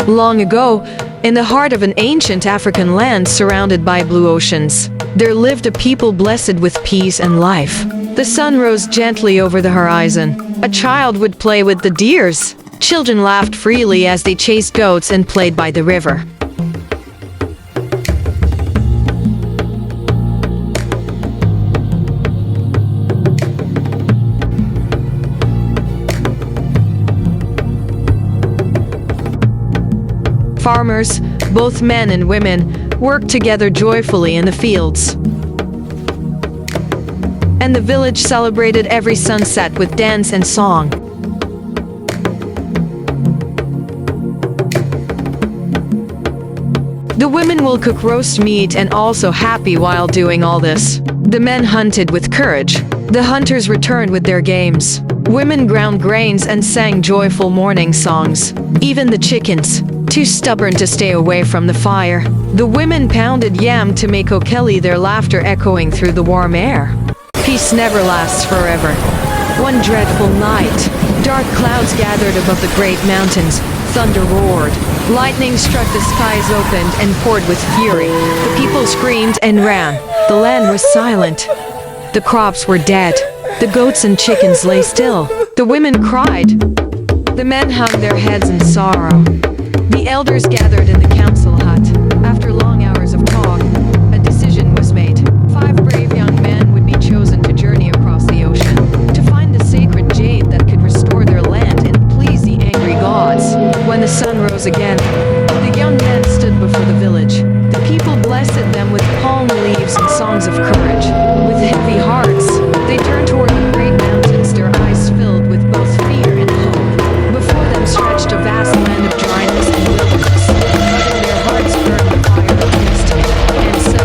Long ago, in the heart of an ancient African land surrounded by blue oceans, there lived a people blessed with peace and life. The sun rose gently over the horizon. A child would play with the deers. Children laughed freely as they chased goats and played by the river. Farmers, both men and women, worked together joyfully in the fields. And the village celebrated every sunset with dance and song. The women will cook roast meat and also happy while doing all this. The men hunted with courage. The hunters returned with their games. Women ground grains and sang joyful morning songs. Even the chickens, too stubborn to stay away from the fire. The women pounded yam to make okeli, their laughter echoing through the warm air. Peace never lasts forever. One dreadful night, dark clouds gathered above the great mountains. Thunder roared. Lightning struck, the skies opened and poured with fury. The people screamed and ran. The land was silent. The crops were dead. The goats and chickens lay still. The women cried. The men hung their heads in sorrow. The elders gathered in the council hut. After long hours of talk, a decision was made. 5 brave young men would be chosen to journey across the ocean, to find the sacred jade that could restore their land and please the angry gods. When the sun rose again, the young men stood before the village. The people blessed them with palm leaves and songs of courage. With heavy hearts, they turned toward the great mountains, their eyes filled with both fear and hope. Before them stretched a vast land of dryness and wilderness. But in their hearts burned the fire of destiny, and so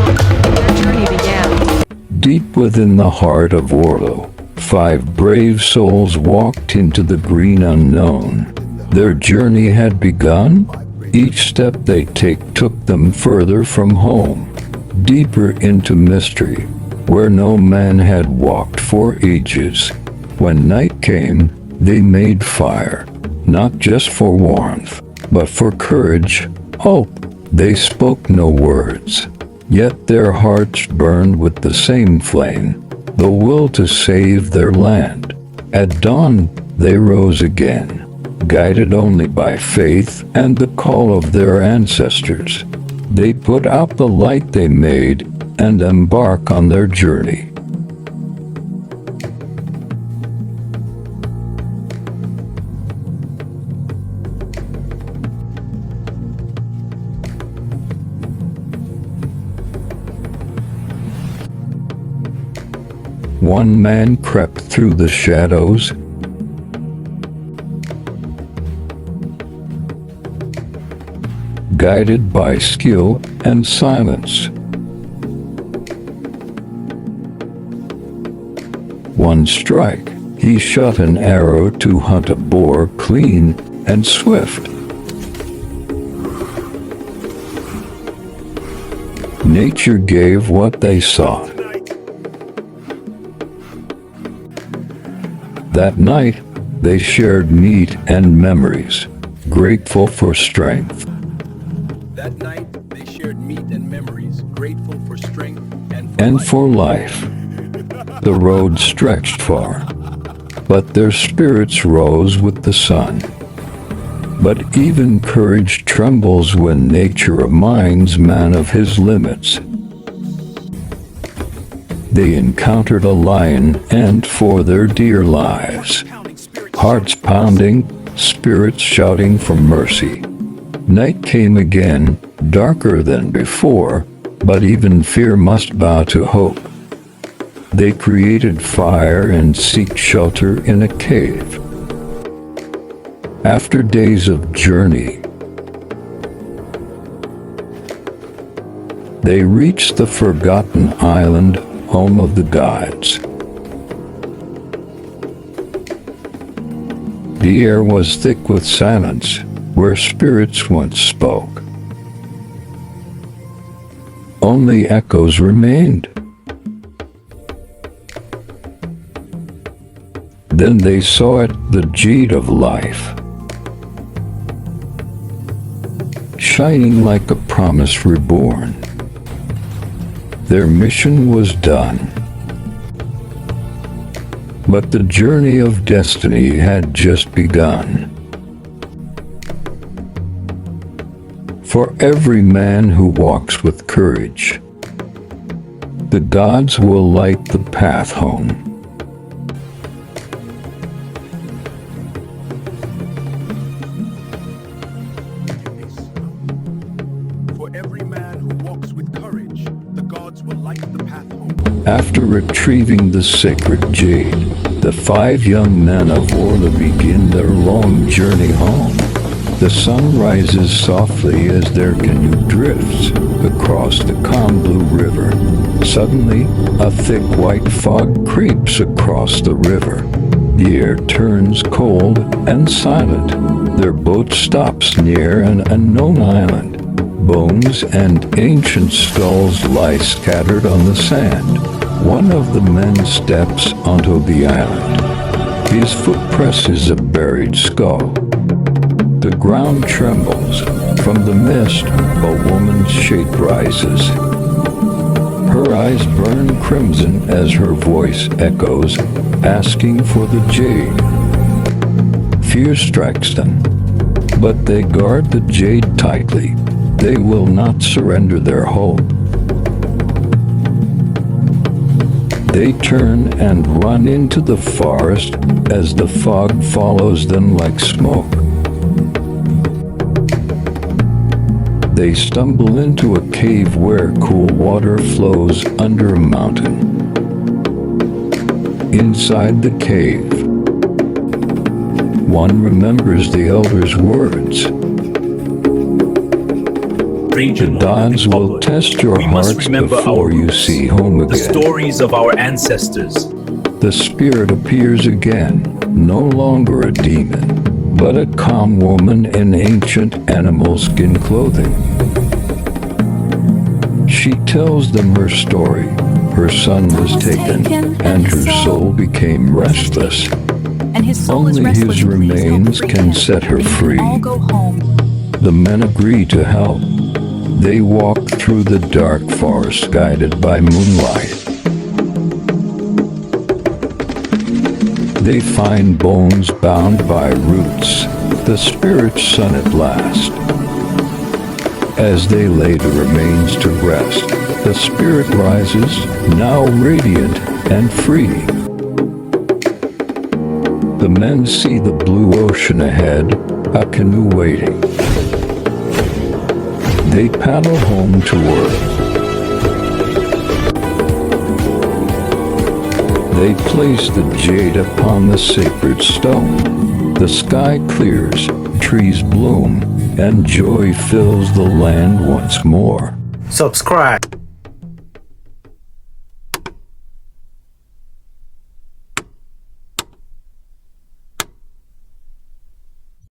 their journey began. Deep within the heart of Orlu, 5 brave souls walked into the green unknown. Their journey had begun. Each step they took them further from home, deeper into mystery, where no man had walked for ages. When night came, they made fire, not just for warmth, but for courage, hope. They spoke no words, yet their hearts burned with the same flame, the will to save their land. At dawn, they rose again, guided only by faith and the call of their ancestors. They put out the light they made and embark on their journey. One man crept through the shadows, guided by skill and silence. One strike, he shot an arrow to hunt a boar clean and swift. Nature gave what they sought. That night, they shared meat and memories, grateful for strength. That night, they shared meat and memories, grateful for strength and for life. The road stretched far, but their spirits rose with the sun. But even courage trembles when nature reminds man of his limits. They encountered a lion, and for their dear lives, hearts pounding, spirits shouting for mercy. Night came again, darker than before, but even fear must bow to hope. They created fire and seek shelter in a cave. After days of journey, they reached the forgotten island, home of the gods. The air was thick with silence, where spirits once spoke. Only echoes remained. Then they saw it, the jade of life. shining like a promise reborn. Their mission was done. But the journey of destiny had just begun. For every man who walks with courage, the gods will light the path home. For every man who walks with courage, the gods will light the path home. After retrieving the sacred jade, the 5 young men of Orlu begin their long journey home. The sun rises softly as their canoe drifts across the calm blue river. Suddenly, a thick white fog creeps across the river. The air turns cold and silent. Their boat stops near an unknown island. Bones and ancient skulls lie scattered on the sand. One of the men steps onto the island. His foot presses a buried skull. The ground trembles. From the mist, a woman's shape rises. Her eyes burn crimson as her voice echoes, asking for the jade. Fear strikes them, but they guard the jade tightly. They will not surrender their hope. They turn and run into the forest as the fog follows them like smoke. They stumble into a cave where cool water flows under a mountain. Inside the cave, one remembers the elder's words. The gods will test your hearts before you see home again. The stories of our ancestors. The spirit appears again, no longer a demon, but a calm woman in ancient animal skin clothing. She tells them her story. Her son was taken, and her soul became restless. Only his remains can set her free. The men agree to help. They walk through the dark forest guided by moonlight. They find bones bound by roots, the spirit's son at last. As they lay the remains to rest, the spirit rises, now radiant and free. The men see the blue ocean ahead, a canoe waiting. They paddle home to Earth. They place the jade upon the sacred stone. The sky clears, trees bloom, and joy fills the land once more. Subscribe.